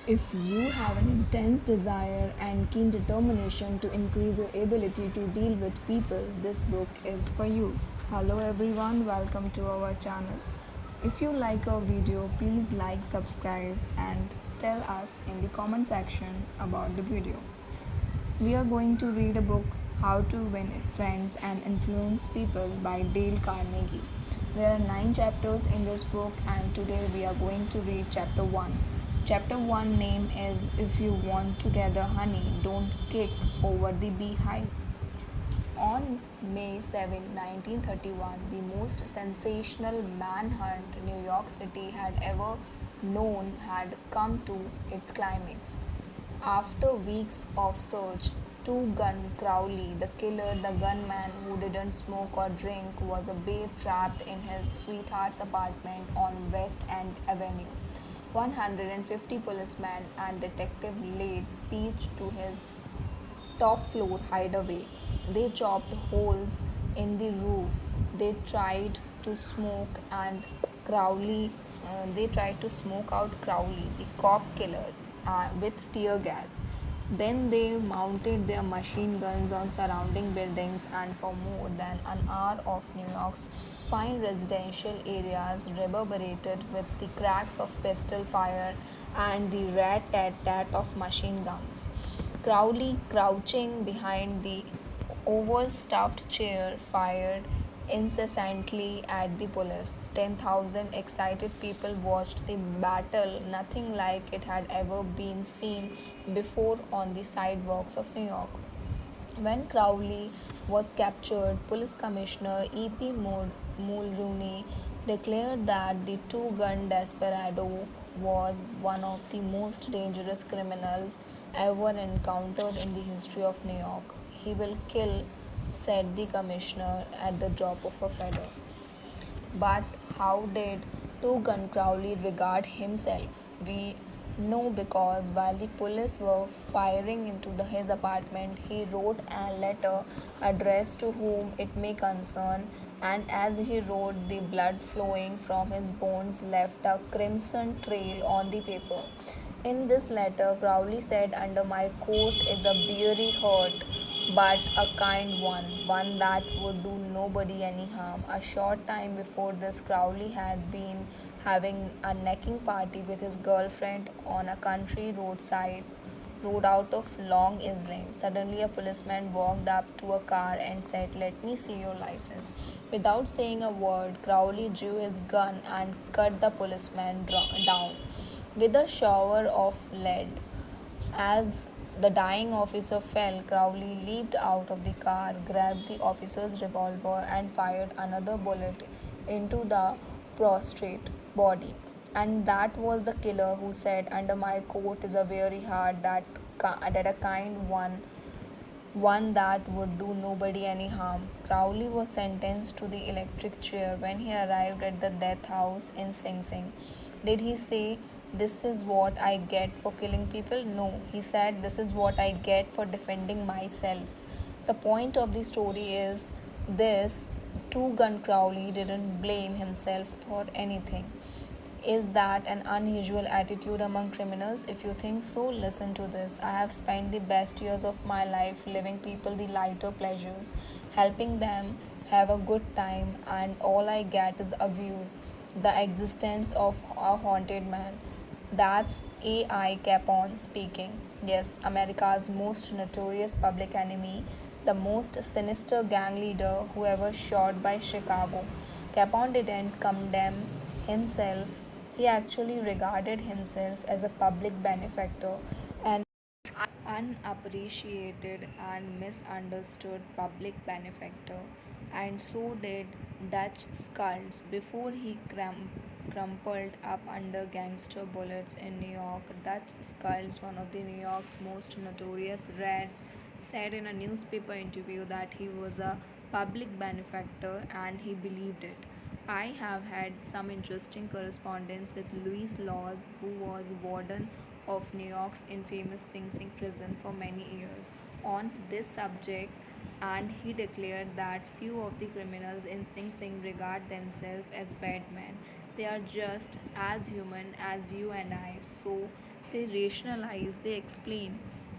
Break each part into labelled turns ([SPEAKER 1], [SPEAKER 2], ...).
[SPEAKER 1] If you have an intense desire and keen determination to increase your ability to deal with people, this book is for you. Hello everyone, welcome to our channel. If you like our video, please like, subscribe and tell us in the comment section about the video. We are going to read a book, How to Win Friends and Influence People by Dale Carnegie. There are 9 chapters in this book, and today we are going to read chapter 1. Chapter 1 name is If You Want to Gather Honey, Don't Kick Over the Beehive. On May 7, 1931, the most sensational manhunt New York City had ever known had come to its climax. After weeks of search, Two Gun Crowley, the killer, the gunman who didn't smoke or drink, was a babe trapped in his sweetheart's apartment on West End Avenue. 150 policemen and detectives laid siege to his top floor hideaway. They chopped holes in the roof. They tried to smoke and Crowley. They tried to smoke out Crowley, the cop killer, with tear gas. Then they mounted their machine guns on surrounding buildings, and for more than an hour of New York's fine residential areas reverberated with the cracks of pistol fire and the rat-tat-tat of machine guns. Crowley, crouching behind the overstuffed chair, fired incessantly at the police. 10,000 excited people watched the battle, nothing like it had ever been seen before on the sidewalks of New York. When Crowley was captured, Police Commissioner E.P. Mulrooney declared that the two-gun desperado was one of the most dangerous criminals ever encountered in the history of New York. He will kill, said the commissioner, at the drop of a feather. But how did Two-Gun Crowley regard himself? We know because while the police were firing into his apartment, he wrote a letter addressed to whom it may concern, and as he wrote, the blood flowing from his bones left a crimson trail on the paper. In this letter, Crowley said, Under my coat is a beery hurt, but a kind one that would do nobody any harm. A short time before this, Crowley had been having a necking party with his girlfriend on a country road out of Long Island. Suddenly, a policeman walked up to a car and said, Let me see your license. Without saying a word, Crowley drew his gun and cut the policeman down with a shower of lead. As the dying officer fell, Crowley leaped out of the car, grabbed the officer's revolver, and fired another bullet into the prostrate body. And that was the killer who said, Under my coat is a very heart that a kind one that would do nobody any harm. Crowley was sentenced to the electric chair when he arrived at the death house in Sing Sing. Did he say, This is what I get for killing people? No, he said, This is what I get for defending myself. The point of the story is this: Two Gun Crowley didn't blame himself for anything. Is that an unusual attitude among criminals? If you think so, listen to this. I have spent the best years of my life living people the lighter pleasures, helping them have a good time, and all I get is abuse. The existence of a haunted man. That's A.I. Capone speaking. Yes, America's most notorious public enemy, the most sinister gang leader who ever shot by Chicago. Capone didn't condemn himself, he actually regarded himself as a public benefactor, and unappreciated and misunderstood public benefactor, and so did Dutch Skulls before he crumpled up under gangster bullets in New York. Dutch Skulls, one of the New York's most notorious rats, said in a newspaper interview that he was a public benefactor and he believed it. I have had some interesting correspondence with Louis Laws, who was warden of New York's infamous Sing Sing prison for many years, on this subject, and he declared that few of the criminals in Sing Sing regard themselves as bad men. They are just as human as you and I. So They rationalize, they explain.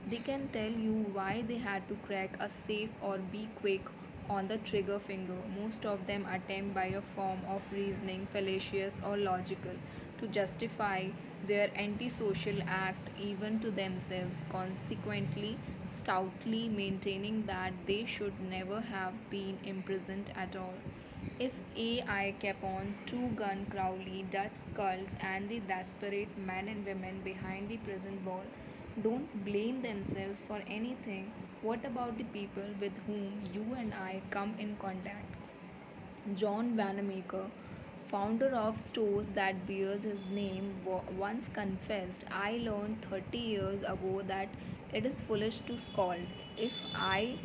[SPEAKER 1] They can tell you why they had to crack a safe or be quick on the trigger finger. Most of them attempt by a form of reasoning, fallacious or logical, to justify their antisocial act even to themselves, consequently, stoutly maintaining that they should never have been imprisoned at all. If AI Capone, Two Gun Crowley, Dutch Skulls, and the desperate men and women behind the prison wall don't blame themselves for anything, what about the people with whom you and I come in contact? John Wanamaker, founder of stores that bears his name, once confessed, I learned 30 years ago that it is foolish to scold. If I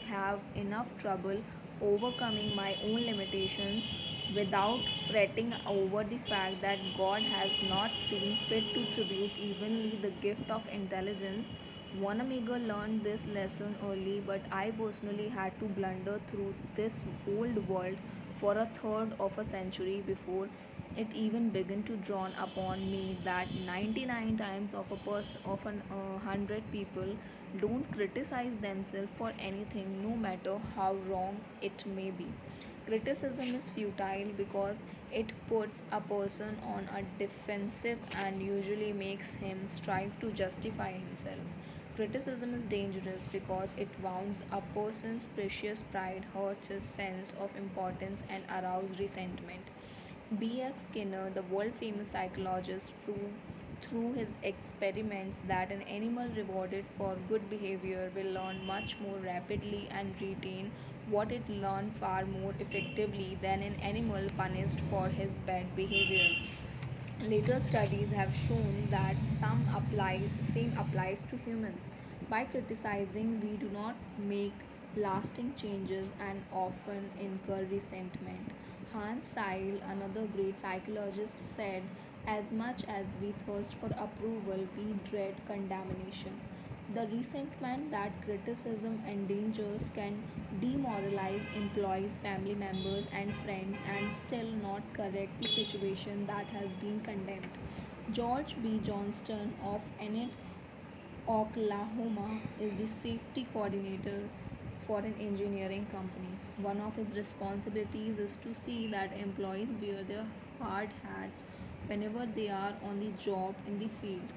[SPEAKER 1] have enough trouble overcoming my own limitations without fretting over the fact that God has not seen fit to tribute evenly the gift of intelligence. Wanamaker learned this lesson early, but I personally had to blunder through this old world for a third of a century before it even began to dawn upon me that 99 times of a of an 100 people don't criticize themselves for anything, no matter how wrong it may be. Criticism is futile because it puts a person on a defensive and usually makes him strive to justify himself. Criticism is dangerous because it wounds a person's precious pride, hurts his sense of importance, and arouses resentment. B.F. Skinner, the world famous psychologist, proved through his experiments that an animal rewarded for good behavior will learn much more rapidly and retain what it learned far more effectively than an animal punished for his bad behavior. Later studies have shown that same applies to humans. By criticizing, we do not make lasting changes and often incur resentment. Hans Seil, another great psychologist, said, as much as we thirst for approval, we dread condemnation. The resentment that criticism endangers can demoralize employees, family members, and friends and still not correct the situation that has been condemned. George B. Johnston of Enid, Oklahoma, is the safety coordinator for an engineering company. One of his responsibilities is to see that employees wear their hard hats whenever they are on the job in the field.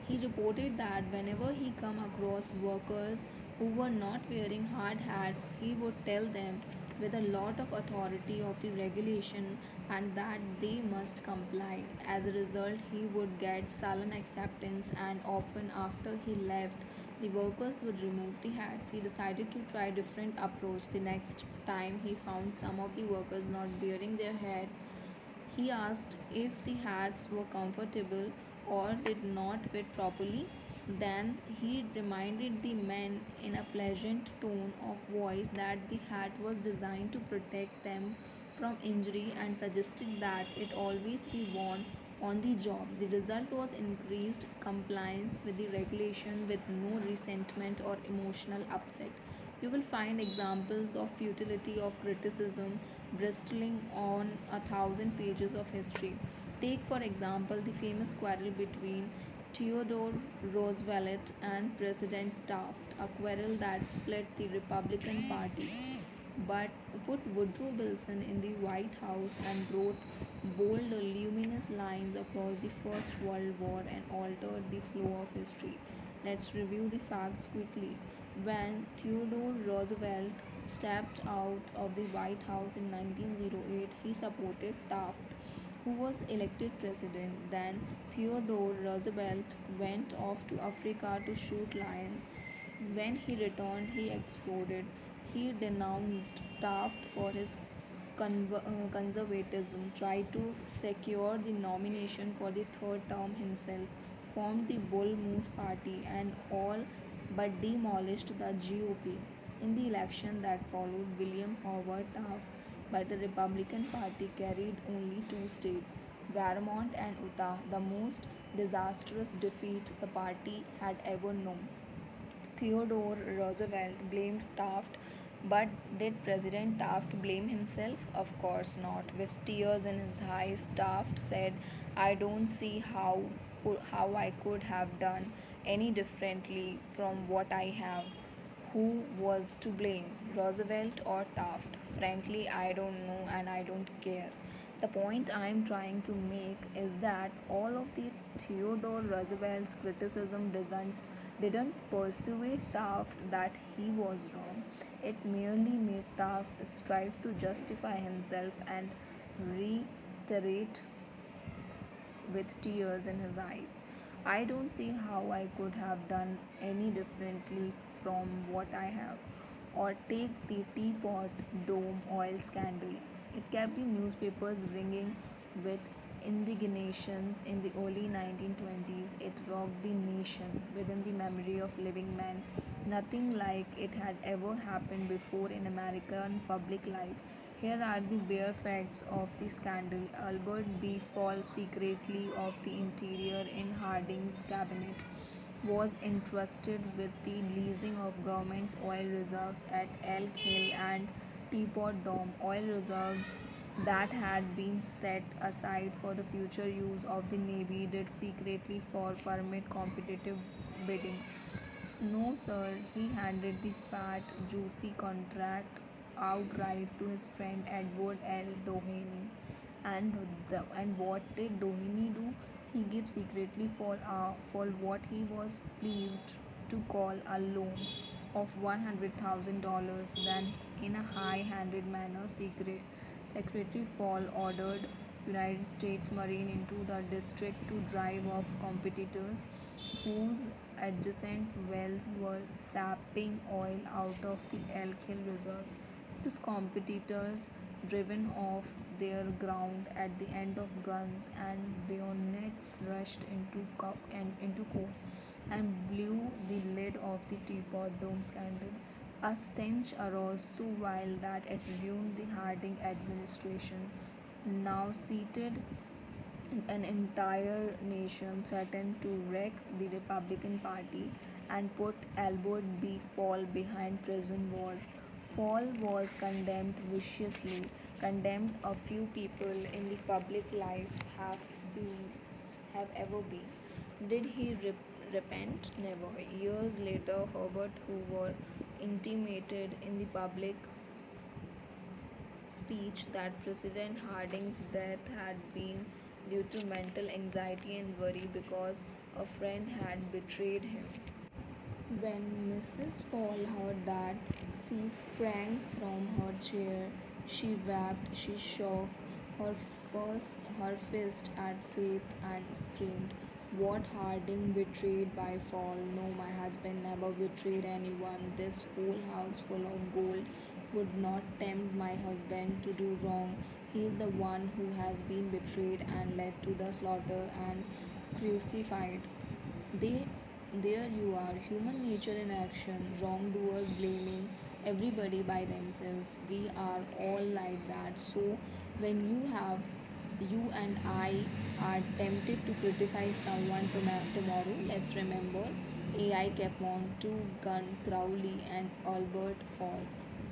[SPEAKER 1] He reported that whenever he come across workers who were not wearing hard hats, he would tell them with a lot of authority of the regulation and that they must comply. As a result, he would get sullen acceptance, and often after he left, the workers would remove the hats. He decided to try a different approach. The next time he found some of the workers not wearing their hat, he asked if the hats were comfortable or did not fit properly. Then he reminded the men in a pleasant tone of voice that the hat was designed to protect them from injury and suggested that it always be worn on the job. The result was increased compliance with the regulation with no resentment or emotional upset. You will find examples of futility of criticism bristling on 1,000 pages of history. Take, for example, the famous quarrel between Theodore Roosevelt and President Taft, a quarrel that split the Republican Party but put Woodrow Wilson in the White House and wrote bold, luminous lines across the First World War and altered the flow of history. Let's review the facts quickly. When Theodore Roosevelt stepped out of the White House in 1908, he supported Taft, who was elected president. Then Theodore Roosevelt went off to Africa to shoot lions. When he returned, he exploded. He denounced Taft for his conservatism, tried to secure the nomination for the third term himself, formed the Bull Moose Party, and all but demolished the GOP. In the election that followed, William Howard Taft by the Republican Party carried only two states, Vermont and Utah, the most disastrous defeat the party had ever known. Theodore Roosevelt blamed Taft, but did President Taft blame himself? Of course not. With tears in his eyes, Taft said, I don't see how how I could have done any differently from what I have. Who was to blame, Roosevelt or Taft? Frankly, I don't know and I don't care. The point I'm trying to make is that all of the Theodore Roosevelt's criticism didn't persuade Taft that he was wrong. It merely made Taft strive to justify himself and reiterate with tears in his eyes. I don't see how I could have done any differently from what I have. Or take the teapot dome oil scandal. It kept the newspapers ringing with indignations in the early 1920s. It rocked the nation within the memory of living men. Nothing like it had ever happened before in American public life. Here are the bare facts of the scandal. Albert B. Fall, secretly of the Interior in Harding's cabinet, was entrusted with the leasing of government's oil reserves at Elk Hill and Teapot Dome, oil reserves that had been set aside for the future use of the Navy did secretly for permit competitive bidding. No, sir, he handed the fat, juicy contract outright to his friend Edward L. Doheny. And what did Doheny do? He gave secretly for what he was pleased to call a loan of $100,000. Then, in a high-handed manner, Secretary Fall ordered United States Marine into the district to drive off competitors whose adjacent wells were sapping oil out of the Elk Hill reserves. These competitors, driven off their ground at the end of guns and bayonets, rushed into court and blew the lid off the Teapot Dome scandal. A stench arose so wild that it ruined the Harding administration. Now seated, an entire nation threatened to wreck the Republican Party and put Albert B. Fall behind prison walls. Fall was condemned viciously, condemned a few people in the public life been have ever been. Did he repent? Never. Years later, Herbert Hoover intimated in the public speech that President Harding's death had been due to mental anxiety and worry because a friend had betrayed him. When Mrs. Fall heard that, she sprang from her chair. She wept, she shook her fist at Faith and screamed, "What, Harding betrayed by Fall? No, my husband never betrayed anyone. This whole house full of gold would not tempt my husband to do wrong. He is the one who has been betrayed and led to the slaughter and crucified." They There you are, human nature in action, wrongdoers blaming everybody by themselves. We are all like that. So when you and I are tempted to criticize someone tomorrow, let's remember AI Capone, to Gun Crowley and Albert Fall.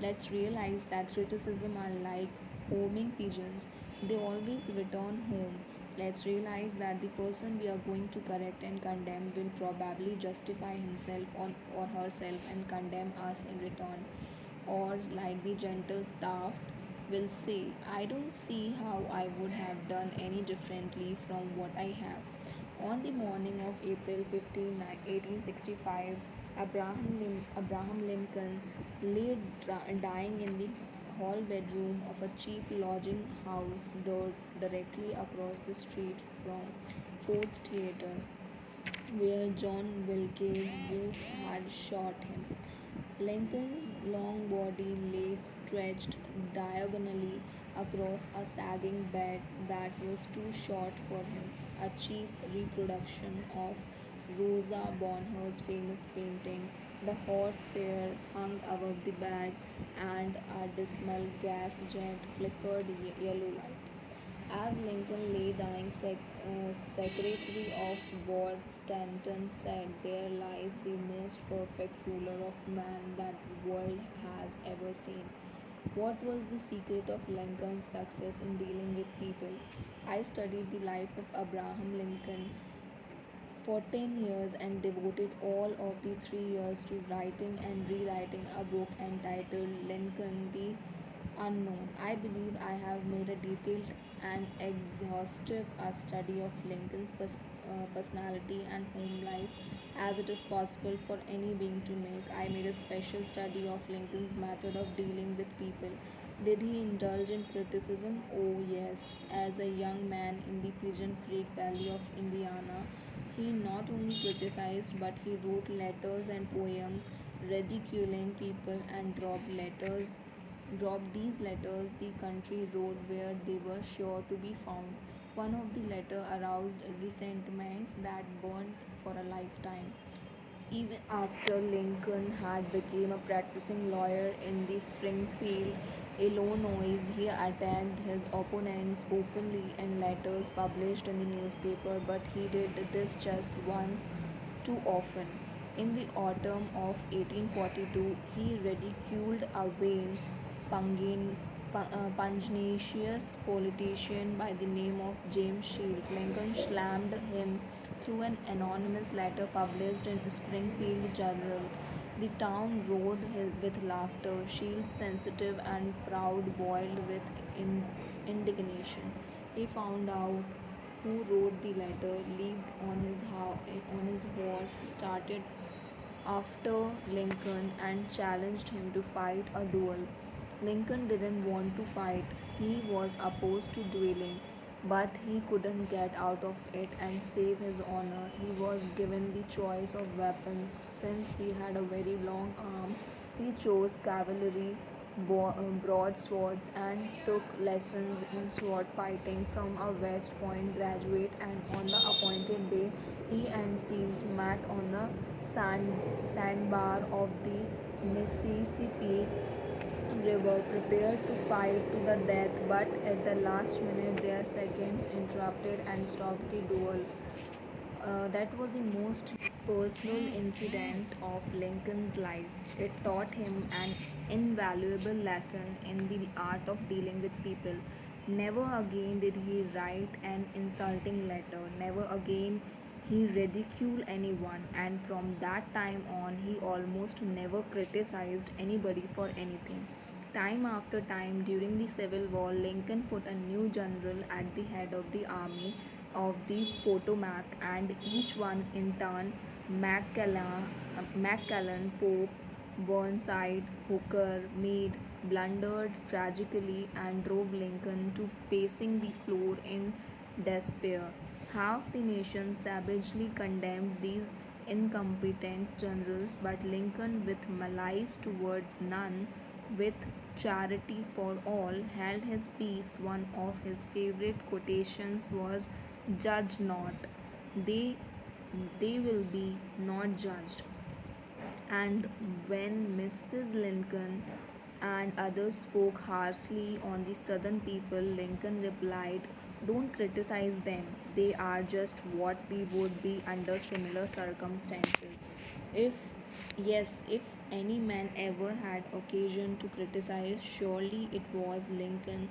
[SPEAKER 1] Let's realize that criticism are like homing pigeons. They always return home. Let's realize that the person we are going to correct and condemn will probably justify himself or herself and condemn us in return. Or, like the gentle Taft will say, I don't see how I would have done any differently from what I have. On the morning of April 15, 1865, Abraham Lincoln lay dying in the hall bedroom of a cheap lodging house directly across the street from Ford's Theatre, where John Wilkes Booth had shot him. Lincoln's long body lay stretched diagonally across a sagging bed that was too short for him, a cheap reproduction of Rosa Bonheur's famous painting. The horse fair hung above the bed, and a dismal gas jet flickered yellow light. As Lincoln lay dying, Secretary of War Stanton said, "There lies the most perfect ruler of man that the world has ever seen." What was the secret of Lincoln's success in dealing with people? I studied the life of Abraham Lincoln for 10 years and devoted all of the 3 years to writing and rewriting a book entitled Lincoln the Unknown. I believe I have made a detailed and exhaustive study of Lincoln's personality and home life as it is possible for any being to make. I made a special study of Lincoln's method of dealing with people. Did he indulge in criticism? Oh, yes. As a young man in the Pigeon Creek Valley of Indiana, he not only criticized but he wrote letters and poems ridiculing people and dropped these letters the country road where they were sure to be found. One of the letters aroused resentments that burned for a lifetime. Even after Lincoln had become a practicing lawyer in the Springfield, Illinois, he attacked his opponents openly in letters published in the newspaper, but he did this just once too often. In the autumn of 1842, he ridiculed a vain, pugnacious politician by the name of James Shield. Lincoln slammed him through an anonymous letter published in Springfield Journal. The town roared with laughter. Shield's sensitive and proud boiled with indignation. He found out who wrote the letter, leaped on his horse, started after Lincoln and challenged him to fight a duel. Lincoln didn't want to fight, he was opposed to dueling, but he couldn't get out of it and save his honor. He was given the choice of weapons. Since he had a very long arm, he chose cavalry, broadswords, and took lessons in sword fighting from a West Point graduate. And on the appointed day, he and Shields met on the sandbar of the Mississippi River, prepared to fight to the death, but at the last minute their seconds interrupted and stopped the duel. That was the most personal incident of Lincoln's life. It taught him an invaluable lesson in the art of dealing with people. Never again did he write an insulting letter. Never again he ridiculed anyone, and from that time on, he almost never criticized anybody for anything. Time after time during the Civil War, Lincoln put a new general at the head of the army of the Potomac, and each one in turn, McClellan, Pope, Burnside, Hooker, Meade, blundered tragically and drove Lincoln to pacing the floor in despair. Half the nation savagely condemned these incompetent generals, but Lincoln, with malice towards none, with charity for all, held his peace. One of his favorite quotations was, "Judge not, they they will be not judged." And when Mrs. Lincoln and others spoke harshly on the Southern people, Lincoln replied, "Don't criticize them. They are just what we would be under similar circumstances." If if any man ever had occasion to criticize, surely it was Lincoln.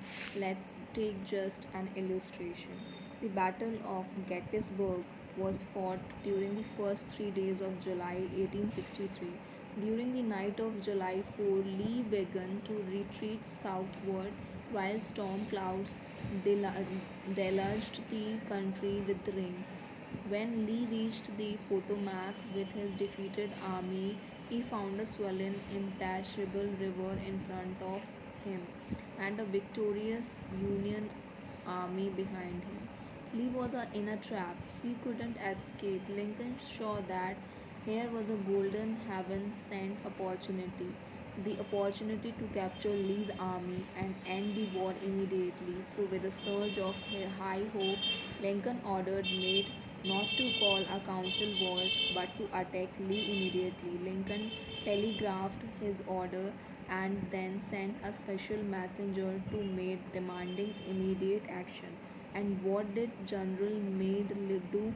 [SPEAKER 1] Let's take just an illustration. The Battle of Gettysburg was fought during the first 3 days of July 1863. During the night of July 4, Lee began to retreat southward while storm clouds deluged the country with rain. When Lee reached the Potomac with his defeated army, he found a swollen, impassable river in front of him and a victorious Union army behind him. Lee was in a trap. He couldn't escape. Lincoln saw that here was a golden heaven sent opportunity, the opportunity to capture Lee's army and end the war immediately. So, with a surge of high hope, Lincoln ordered Meade not to call a council vote but to attack Lee immediately. Lincoln telegraphed his order and then sent a special messenger to Meade demanding immediate action. And what did General Meade do?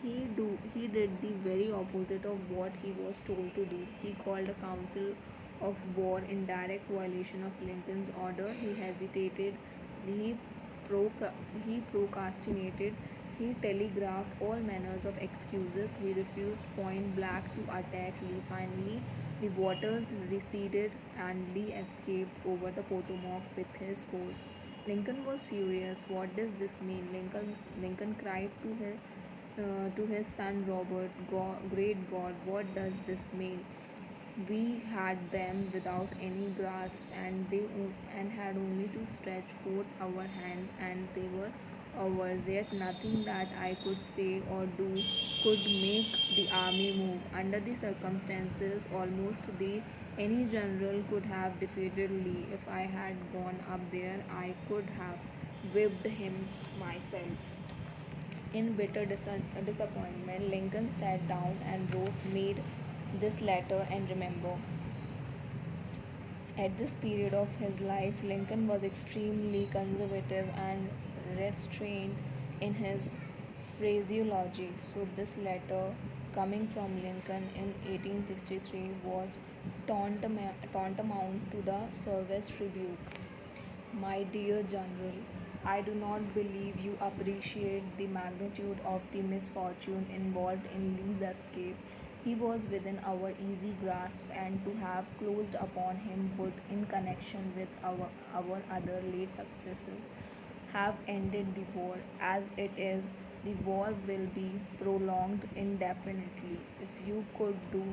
[SPEAKER 1] He did the very opposite of what he was told to do. He called a council of war in direct violation of Lincoln's order. He hesitated. He, he procrastinated. He telegraphed all manners of excuses. He refused point blank to attack Lee. Finally, the waters receded and Lee escaped over the Potomac with his force. Lincoln was furious. What does this mean? Lincoln cried to his son Robert, Great God, what does this mean? We had them without any grasp, and had only to stretch forth our hands, and they were ours. Yet nothing that I could say or do could make the army move. Under the circumstances, almost any general could have defeated Lee. If I had gone up there, I could have whipped him myself. In bitter disappointment, Lincoln sat down and wrote, made this letter, and remember. At this period of his life, Lincoln was extremely conservative and restrained in his phraseology. So, this letter coming from Lincoln in 1863 was tantamount to the service rebuke. My dear General, I do not believe you appreciate the magnitude of the misfortune involved in Lee's escape. He was within our easy grasp, and to have closed upon him would, in connection with our other late successes, have ended the war. As it is, the war will be prolonged indefinitely. If you could do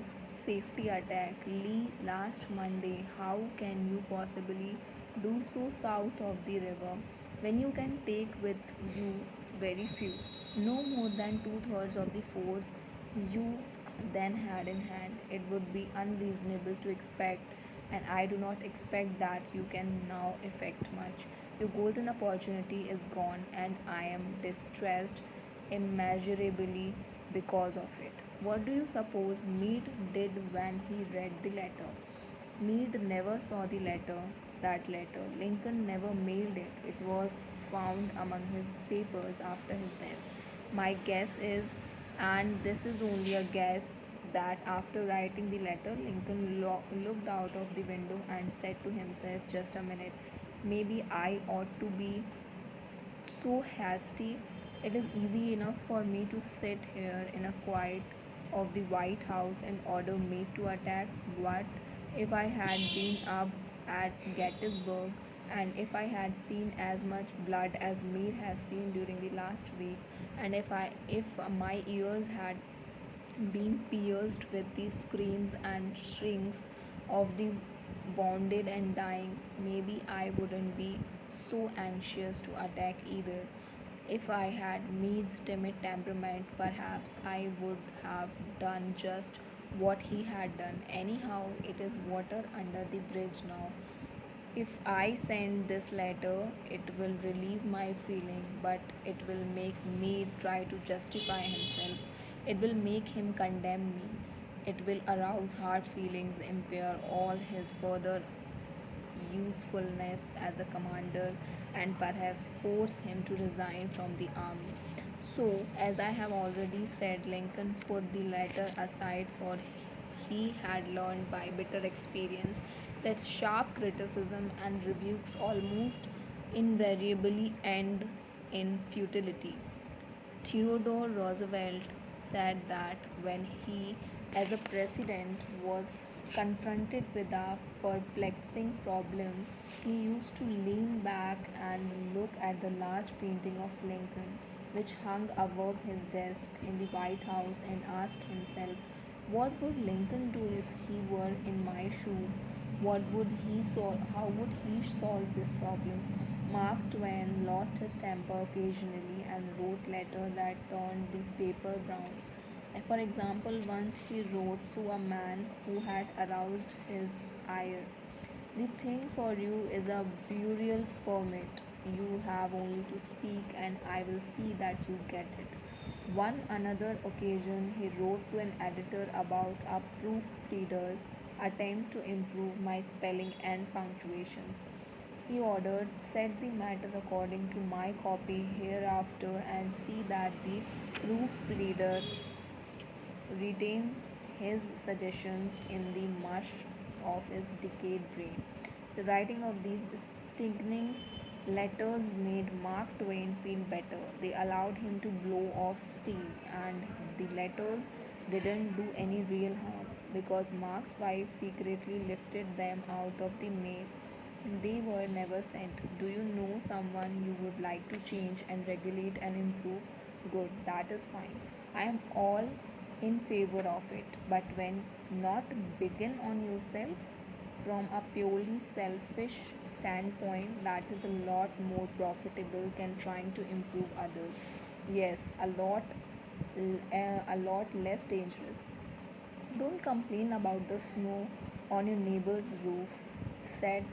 [SPEAKER 1] safety attack Lee last Monday, how can you possibly do so south of the river when you can take with you very few, no more than two-thirds of the force you then had in hand? It would be unreasonable to expect, and I do not expect that you can now effect much. Your golden opportunity is gone, and I am distressed immeasurably because of it. What do you suppose Meade did when he read the letter? Meade never saw that letter. Lincoln never mailed it. It was found among his papers after his death. My guess is, and this is only a guess, that after writing the letter, Lincoln looked out of the window and said to himself, just a minute, maybe I ought to be so hasty. It is easy enough for me to sit here in a quiet of the White House and order Meade to attack. What if I had been up at Gettysburg, and if I had seen as much blood as Meade has seen during the last week, and if my ears had been pierced with the screams and shrieks of the wounded and dying, maybe I wouldn't be so anxious to attack either. If I had Meade's timid temperament, perhaps I would have done just what he had done. Anyhow, it is water under the bridge now. If I send this letter, it will relieve my feeling, but it will make me try to justify himself. It will make him condemn me. It will arouse hard feelings, impair all his further usefulness as a commander, and perhaps force him to resign from the army. So, as I have already said, Lincoln put the letter aside, for he had learned by bitter experience that sharp criticism and rebukes almost invariably end in futility. Theodore Roosevelt said that when he, as a president, was confronted with a perplexing problem, he used to lean back and look at the large painting of Lincoln, which hung above his desk in the White House, and ask himself, what would Lincoln do if he were in my shoes? How would he solve this problem? Mark Twain lost his temper occasionally and wrote letters that turned the paper brown. For example, once he wrote to a man who had aroused his ire, the thing for you is a burial permit. You have only to speak, and I will see that you get it. One another occasion, he wrote to an editor about a proofreader's attempt to improve my spelling and punctuations. He ordered, set the matter according to my copy hereafter, and see that the proofreader retains his suggestions in the mush of his decayed brain. The writing of these stinging Letters made Mark Twain feel better. They allowed him to blow off steam, and the letters didn't do any real harm because Mark's wife secretly lifted them out of the mail. They were never sent. Do you know someone you would like to change and regulate and improve? Good, that is fine. I am all in favor of it. But when not begin on yourself, from a purely selfish standpoint, that is a lot more profitable than trying to improve others. Yes, a lot less dangerous. Don't complain about the snow on your neighbor's roof, said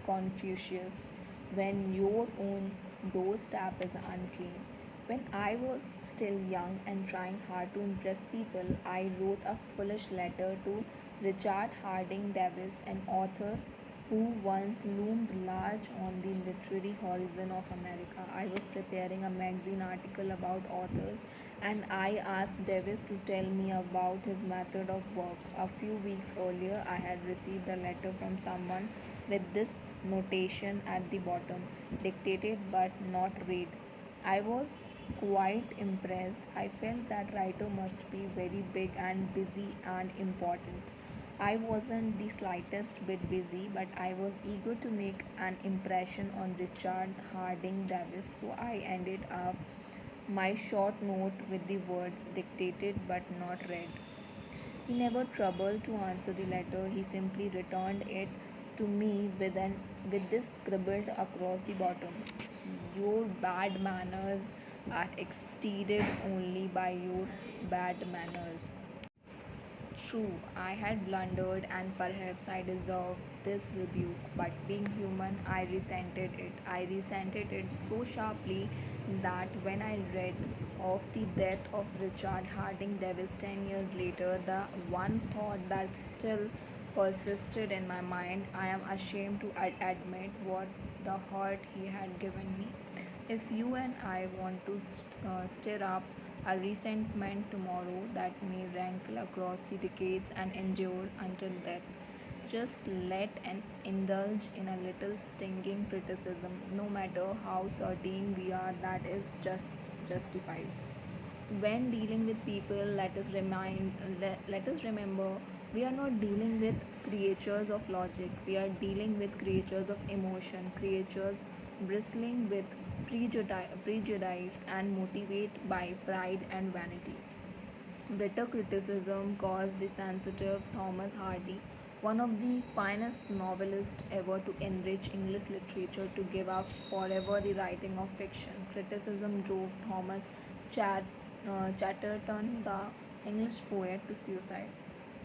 [SPEAKER 1] Confucius, when your own doorstep is unclean. When I was still young and trying hard to impress people, I wrote a foolish letter to Richard Harding Davis, an author who once loomed large on the literary horizon of America. I was preparing a magazine article about authors, and I asked Davis to tell me about his method of work. A few weeks earlier, I had received a letter from someone with this notation at the bottom: dictated but not read. I was quite impressed. I felt that writer must be very big and busy and important. I wasn't the slightest bit busy, but I was eager to make an impression on Richard Harding Davis, so I ended up my short note with the words dictated but not read. He never troubled to answer the letter. He simply returned it to me with this scribbled across the bottom: your bad manners are exceeded only by your bad manners. True, I had blundered and perhaps I deserved this rebuke, but being human, I resented it. I resented it so sharply that when I read of the death of Richard Harding Davis 10 years later, the one thought that still persisted in my mind: I am ashamed to admit what the hurt he had given me. If you and I want to stir up a resentment tomorrow that may rankle across the decades and endure until death, just let and indulge in a little stinging criticism, no matter how certain we are that is just justified. When dealing with people, let us remember, we are not dealing with creatures of logic. We are dealing with creatures of emotion, creatures bristling with prejudice and motivated by pride and vanity. Bitter criticism caused the sensitive Thomas Hardy, one of the finest novelists ever to enrich English literature, to give up forever the writing of fiction. Criticism drove Chatterton, the English poet, to suicide.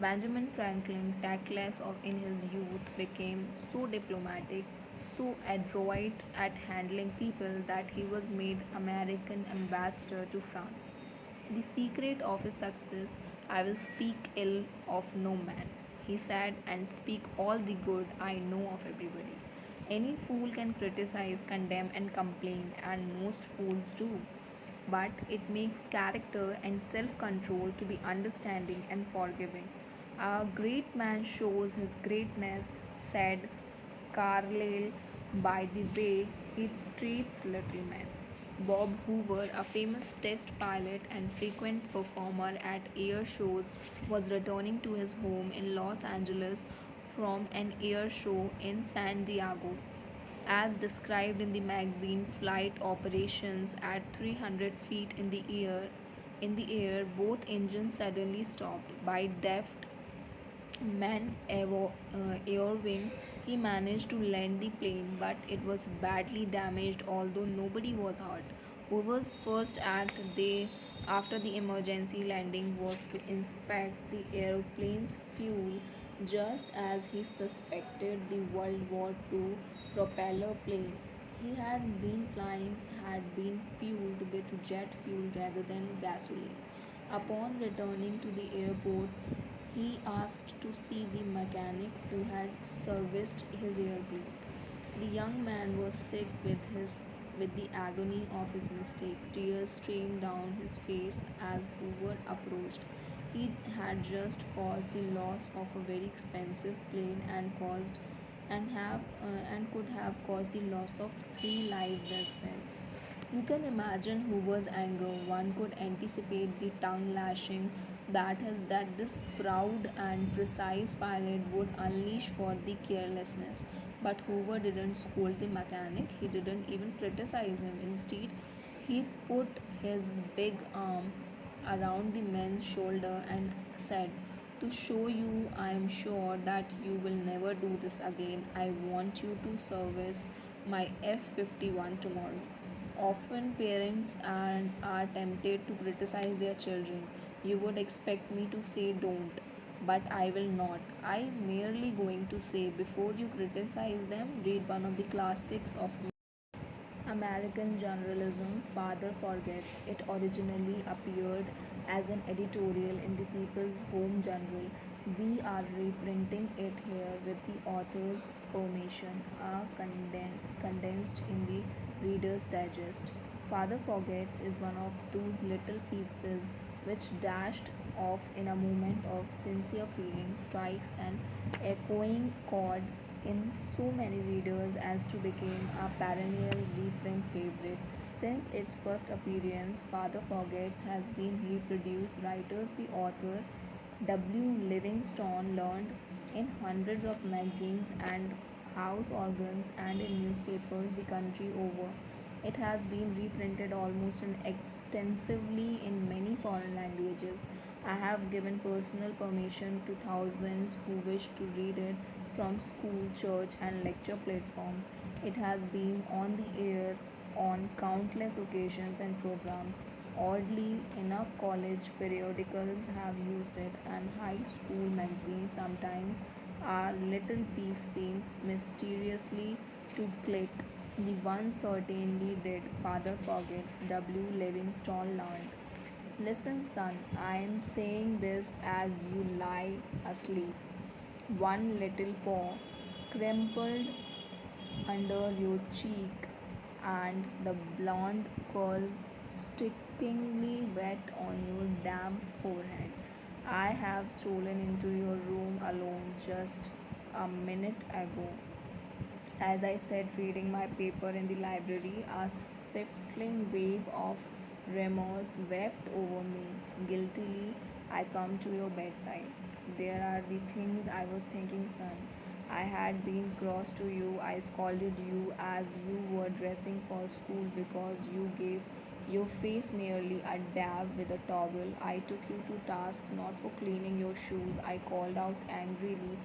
[SPEAKER 1] Benjamin Franklin, tactless in his youth, became so diplomatic, so adroit at handling people, that he was made American ambassador to France. The secret of his success: I will speak ill of no man, he said, and speak all the good I know of everybody. Any fool can criticize, condemn, and complain, and most fools do. But it makes character and self control to be understanding and forgiving. A great man shows his greatness, said Carlyle, by the way he treats little men. Bob Hoover, a famous test pilot and frequent performer at air shows, was returning to his home in Los Angeles from an air show in San Diego. As described in the magazine, flight operations at 300 feet in the air, both engines suddenly stopped. By deft Irving, he managed to land the plane, but it was badly damaged, although nobody was hurt. Hoover's first act after the emergency landing was to inspect the airplane's fuel, just as he suspected the World War II propeller plane he had been flying had been fueled with jet fuel rather than gasoline. Upon returning to the airport, he asked to see the mechanic who had serviced his airplane. The young man was sick with the agony of his mistake. Tears streamed down his face as Hoover approached. He had just caused the loss of a very expensive plane and caused and could have caused the loss of 3 lives as well. You can imagine Hoover's anger. One could anticipate the tongue lashing that this proud and precise pilot would unleash for the carelessness. But Hoover didn't scold the mechanic. He didn't even criticize him. Instead, he put his big arm around the man's shoulder and said, "To show you I am sure that you will never do this again, I want you to service my F-51 tomorrow." Often parents are tempted to criticize their children. You would expect me to say don't, but I will not. I'm merely going to say, before you criticize them, read one of the classics of American journalism, Father Forgets. It originally appeared as an editorial in the People's Home Journal. We are reprinting it here with the author's permission, condensed in the Reader's Digest. Father Forgets is one of those little pieces which, dashed off in a moment of sincere feeling, strikes an echoing chord in so many readers as to become a perennial reprint favorite. Since its first appearance, Father Forgets has been reproduced. Writers, the author W. Livingstone, learned in hundreds of magazines and house organs and in newspapers the country over. It has been reprinted almost extensively in many foreign languages. I have given personal permission to thousands who wish to read it from school, church, and lecture platforms. It has been on the air on countless occasions and programs. Oddly enough, college periodicals have used it, and high school magazines sometimes. Our little piece seems mysteriously to click. The one certainly did. Father Forgets, W. Livingstone learned. Listen, son, I am saying this as you lie asleep. One little paw crumpled under your cheek, and the blonde curls stickingly wet on your damp forehead. I have stolen into your room alone just a minute ago. As I sat reading my paper in the library, a stifling wave of remorse swept over me. Guiltily, I come to your bedside. There are the things I was thinking, son. I had been cross to you. I scolded you as you were dressing for school because you gave your face merely a dab with a towel. I took you to task not for cleaning your shoes. I called out angrily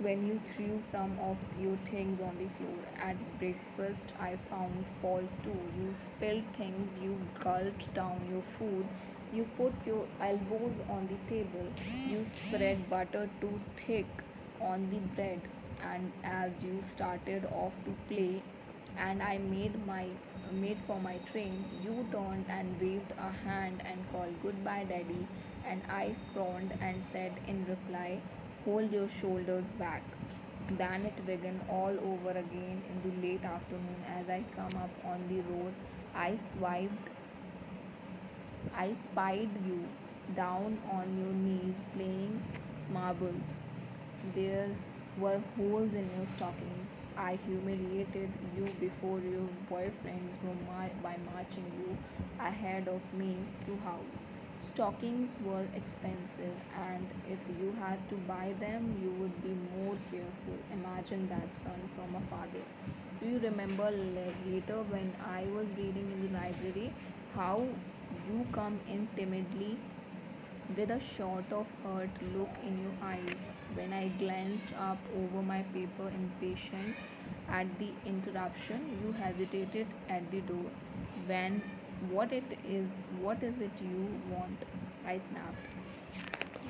[SPEAKER 1] when you threw some of your things on the floor. At breakfast, I found fault too. You spilled things, you gulped down your food, you put your elbows on the table, you spread butter too thick on the bread, and as you started off to play, and I made for my train, you turned and waved a hand and called goodbye, Daddy, and I frowned and said in reply, hold your shoulders back. Then it began all over again in the late afternoon. As I come up on the road, I swiped I spied you down on your knees playing marbles. There were holes in your stockings. I humiliated you before your boyfriends by marching you ahead of me to house. Stockings were expensive, and if you had to buy them, you would be more careful. Imagine that, son, from a father. Do you remember later when I was reading in the library how you come in timidly with a sort of hurt look in your eyes when I glanced up over my paper, impatient at the interruption? You hesitated at the door. When what is it you want? I snapped.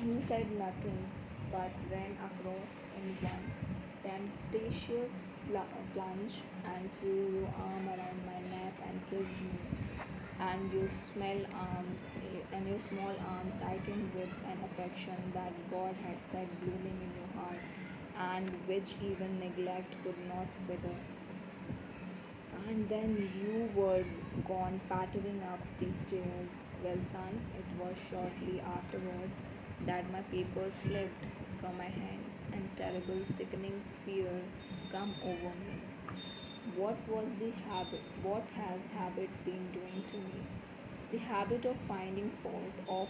[SPEAKER 1] You said nothing, but ran across in one temptatious plunge and threw your arm around my neck and kissed me, and your small arms tightened with an affection that God had set blooming in your heart, and which even neglect could not wither. And then you were gone pattering up the stairs. Well, son, it was shortly afterwards that my paper slipped from my hands, and terrible, sickening fear come over me. What was the habit? What has habit been doing to me? The habit of finding fault, of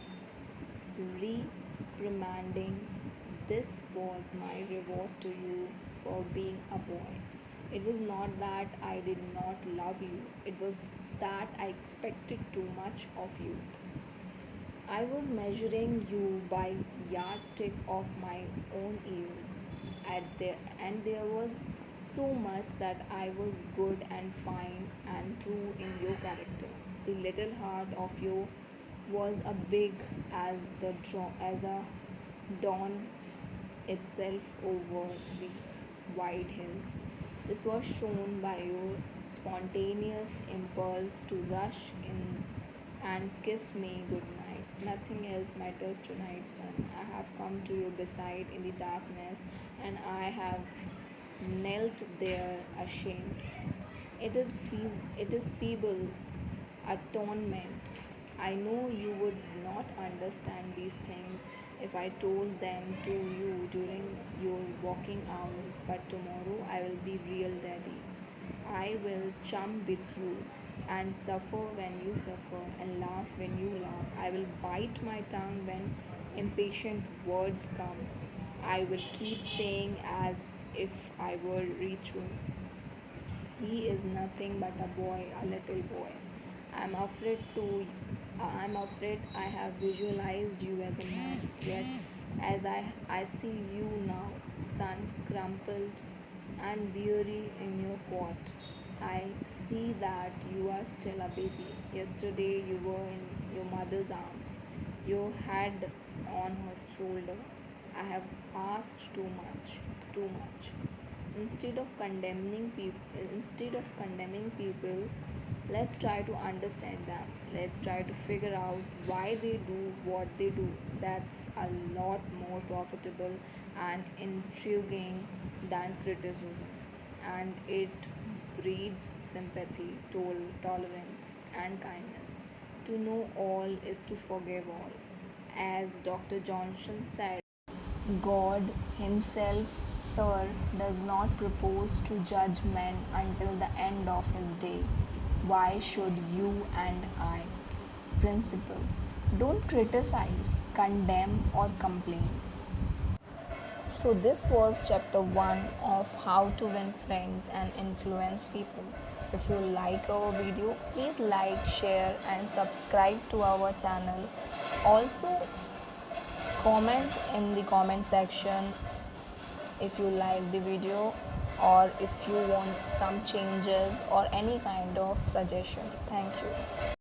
[SPEAKER 1] reprimanding. This was my reward to you for being a boy. It was not that I did not love you, it was that I expected too much of you. I was measuring you by yardstick of my own ears, and there was so much that I was good and fine and true in your character. The little heart of you was as big as as a dawn itself over the wide hills. This was shown by your spontaneous impulse to rush in and kiss me good night. Nothing else matters tonight, son. I have come to you beside in the darkness, and I have knelt there ashamed. It is feeble atonement. I know you would not understand these things if I told them to you during your walking hours, but tomorrow I will be real daddy. I will chum with you and suffer when you suffer and laugh when you laugh. I will bite my tongue when impatient words come. I will keep saying as if I were ritual. He is nothing but a boy, a little boy. I'm afraid to I'm afraid I have visualized you as a man. Yet as I see you now, son, crumpled and weary in your cot, I see that you are still a baby. Yesterday you were in your mother's arms, your head on her shoulder. I have asked too much, too much. Instead of condemning people, let's try to understand them. Let's try to figure out why they do what they do. That's a lot more profitable and intriguing than criticism, and it breeds sympathy, tolerance, and kindness. To know all is to forgive all. As Dr. Johnson said, God Himself, Sir, does not propose to judge men until the end of His day. Why should you and I? Principle: don't criticize, condemn, or complain. So, this was chapter 1 of How to Win Friends and Influence People. If you like our video, please like, share, and subscribe to our channel. Also, comment in the comment section if you like the video or if you want some changes or any kind of suggestion. Thank you.